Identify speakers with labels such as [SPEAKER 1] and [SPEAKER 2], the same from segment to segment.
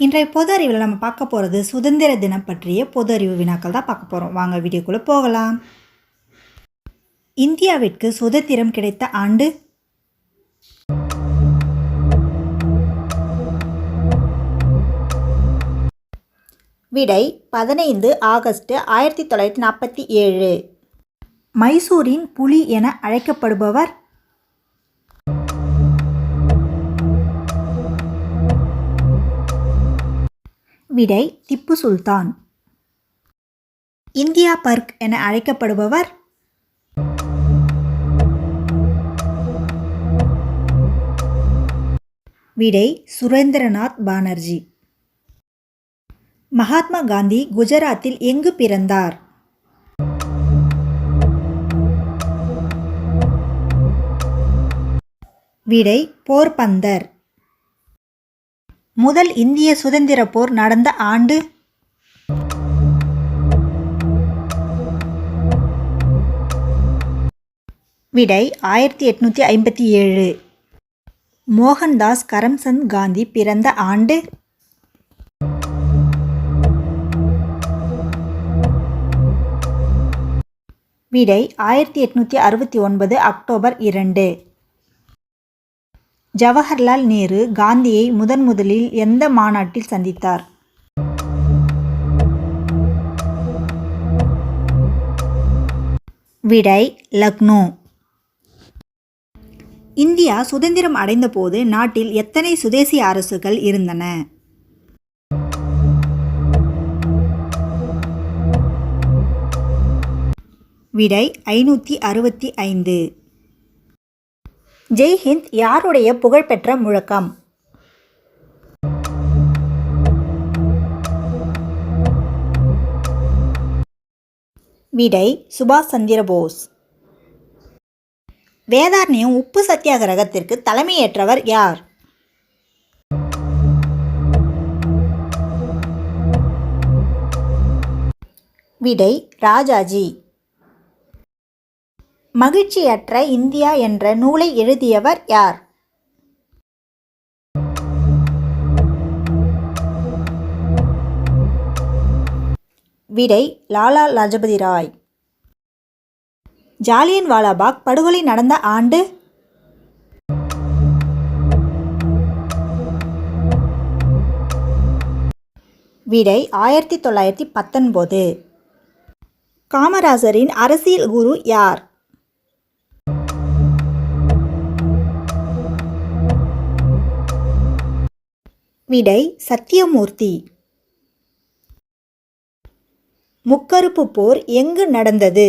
[SPEAKER 1] இன்றைய பொது அறிவில் நம்ம பார்க்க போகிறது சுதந்திர தினம் பற்றிய பொது அறிவு வினாக்கள் தான் பார்க்க போகிறோம். வாங்க வீடியோக்குள்ளே போகலாம். இந்தியாவிற்கு சுதந்திரம் கிடைத்த ஆண்டு? விடை 15 ஆகஸ்ட் 1947. மைசூரின் புலி என அழைக்கப்படுபவர்? விடை திப்பு சுல்தான். இந்தியா பர்க் என அழைக்கப்படுபவர்? விடை சுரேந்திரநாத் பானர்ஜி. மகாத்மா காந்தி குஜராத்தில் எங்கு பிறந்தார்? விடை போர்பந்தர். முதல் இந்திய சுதந்திர போர் நடந்த ஆண்டு? விடை 1857. மோகன்தாஸ் கரம்சந்த் காந்தி பிறந்த ஆண்டு? விடை 1869 அக்டோபர் 2. ஜவஹர்லால் நேரு காந்தியை முதலில் எந்த மாநாட்டில் சந்தித்தார்? விடை லக்னோ. இந்தியா சுதந்திரம் அடைந்தபோது நாட்டில் எத்தனை சுதேசி அரசுகள் இருந்தன? விடை 565. ஜெய்ஹிந்த் யாருடைய புகழ்பெற்ற முழக்கம்? விடை சுபாஷ் சந்திர போஸ். வேதாரண்யம் உப்பு சத்தியாகிரகத்திற்கு தலைமையேற்றவர் யார்? விடை ராஜாஜி. மகிழ்ச்சியற்ற இந்தியா என்ற நூலை எழுதியவர் யார்? விடை லாலா லஜபதி ராய். ஜாலியன் வாலாபாக் படுகொலை நடந்த ஆண்டு? விடை 1919. காமராஜரின் அரசியல் குரு யார்? விடை சத்தியமூர்த்தி. முக்கருப்பு போர் எங்கு நடந்தது?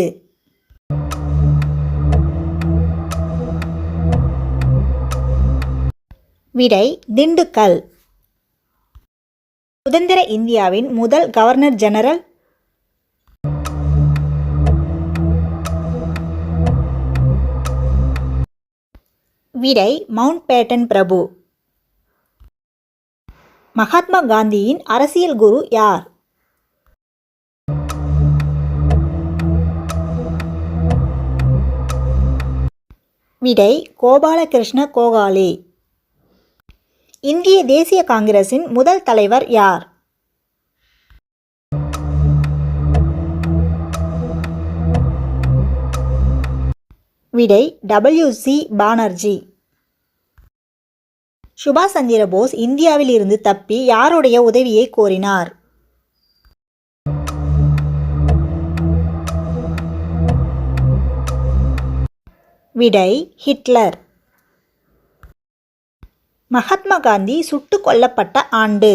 [SPEAKER 1] விடை திண்டுக்கல். சுதந்திர இந்தியாவின் முதல் கவர்னர் ஜெனரல்? விடை மவுண்ட் பேட்டன் பிரபு. மகாத்மா காந்தியின் அரசியல் குரு யார்? விடை கோபாலகிருஷ்ண கோகாலே. இந்திய தேசிய காங்கிரசின் முதல் தலைவர் யார்? விடை WC பானர்ஜி. சுபாஷ் சந்திர போஸ் இந்தியாவில் இருந்து தப்பி யாருடைய உதவியை கோரினார்? விடை ஹிட்லர். மகாத்மா காந்தி சுட்டுக் கொல்லப்பட்ட ஆண்டு?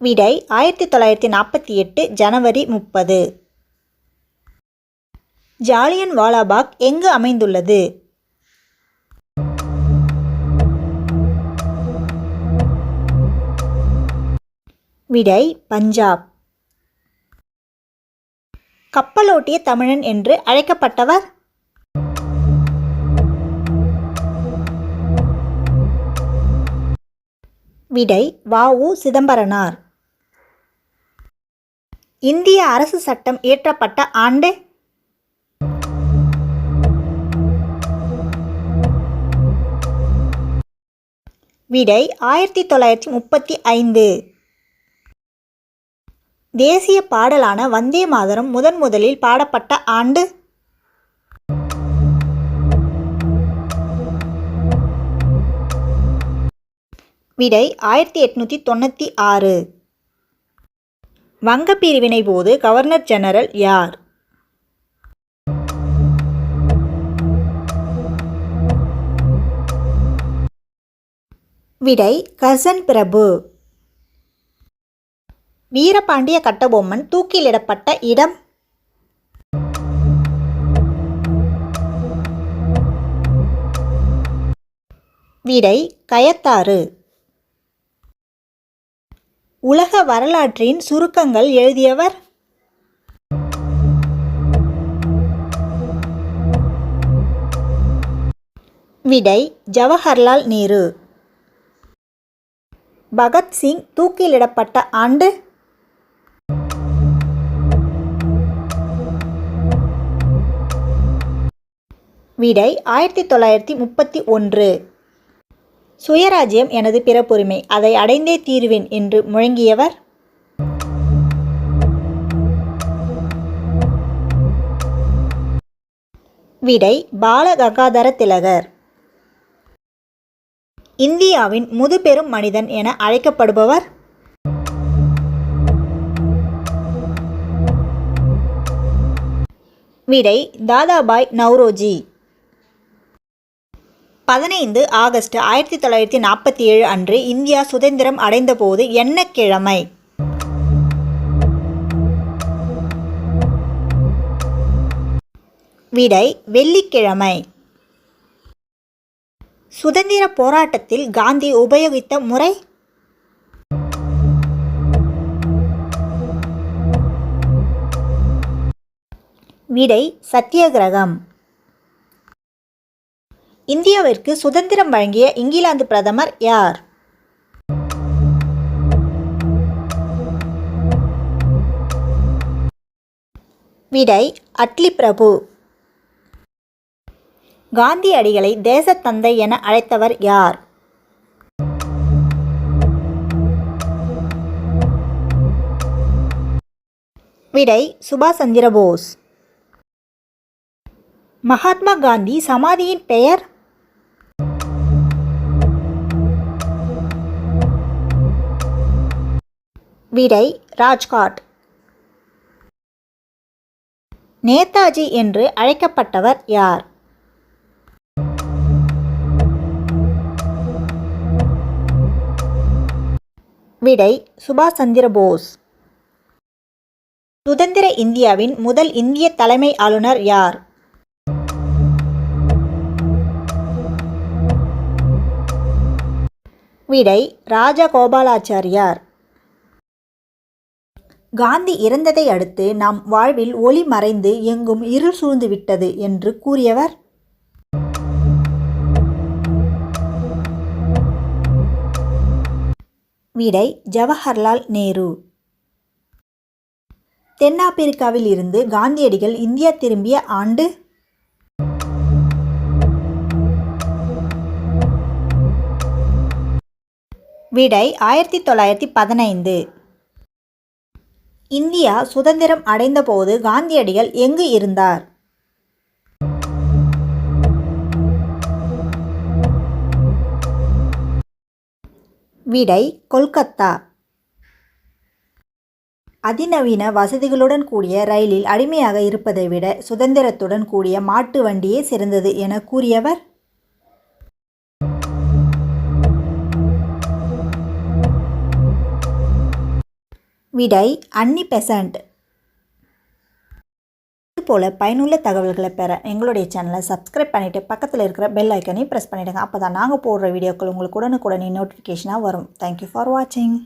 [SPEAKER 1] விடை 1948 ஜனவரி 30. ஜாலியன் வாலாபாக் எங்கு அமைந்துள்ளது? விடை பஞ்சாப். கப்பலோட்டிய தமிழன் என்று அழைக்கப்பட்டவர்? விடை வ.உ. சிதம்பரனார். இந்திய அரசு சட்டம் இயற்றப்பட்ட ஆண்டு? விடை 1935. தேசிய பாடலான வந்தே மாதரம் முதலில் பாடப்பட்ட ஆண்டு? விடை 1896. வங்கப் பிரிவினை போது கவர்னர் ஜெனரல் யார்? விடை கர்சன் பிரபு. வீரபாண்டிய கட்டபொம்மன் தூக்கிலிடப்பட்ட இடம்? விடை கயத்தாறு. உலக வரலாற்றின் சுருக்கங்கள் எழுதியவர்? விடை ஜவஹர்லால் நேரு. பகத்சிங் தூக்கிலிடப்பட்ட ஆண்டு? விடை 1931. சுயராஜ்யம் எனது பிறப்புரிமை, அதை அடைந்தே தீருவேன் என்று முழங்கியவர்? விடை பாலகங்காதர திலகர். இந்தியாவின் முதுபெரும் மனிதன் என அழைக்கப்படுபவர்? விடை தாதாபாய் நவ்ரோஜி. 15 ஆகஸ்ட் 1947 அன்று இந்தியா சுதந்திரம் அடைந்தபோது என்ன கிழமை? விடை வெள்ளிக்கிழமை. சுதந்திர போராட்டத்தில் காந்தி உபயோகித்த முறை? விடை சத்தியாகிரகம். இந்தியாவிற்கு சுதந்திரம் வழங்கிய இங்கிலாந்து பிரதமர் யார்? விடை அட்லி பிரபு. காந்தியடிகளை தேசத்தந்தை என அழைத்தவர் யார்? விடை சுபாஷ் சந்திர போஸ். மகாத்மா காந்தி சமாதியின் பெயர்? விடை ராஜ்காட். நேதாஜி என்று அழைக்கப்பட்டவர் யார்? விடை சுபாஷ் சந்திர போஸ். சுதந்திர இந்தியாவின் முதல் இந்திய தலைமை ஆளுநர் யார்? விடை ராஜகோபாலாச்சாரியார். காந்தி இறந்ததை அடுத்து நம் வாழ்வில் ஒளி மறைந்து எங்கும் இருள் சூழ்ந்து விட்டது என்று கூறியவர்? விடை ஜவஹர்லால் நேரு. தென்னாப்பிரிக்காவில் இருந்து காந்தியடிகள் இந்தியா திரும்பிய ஆண்டு? விடை 1915. இந்தியா சுதந்திரம் அடைந்தபோது காந்தியடிகள் எங்கு இருந்தார்? விடை கொல்கத்தா. அதிநவீன வசதிகளுடன் கூடிய ரயிலில் அடிமையாக இருப்பதை விட சுதந்திரத்துடன் கூடிய மாட்டு வண்டியே சிறந்தது என கூறியவர்? விடை அன்னி பெசன்ட். இதுபோல் பயனுள்ள தகவல்களை பெற எங்களுடைய சேனலை சப்ஸ்கிரைப் பண்ணிவிட்டு பக்கத்தில் இருக்கிற பெல் ஐக்கனையும் ப்ரெஸ் பண்ணிவிடுங்க. அப்போ தான் நாங்கள் போடுற வீடியோக்கள் உங்களுக்கு உடனுக்குடனே நோட்டிஃபிகேஷனாக வரும். தேங்க்யூ ஃபார் வாட்சிங்.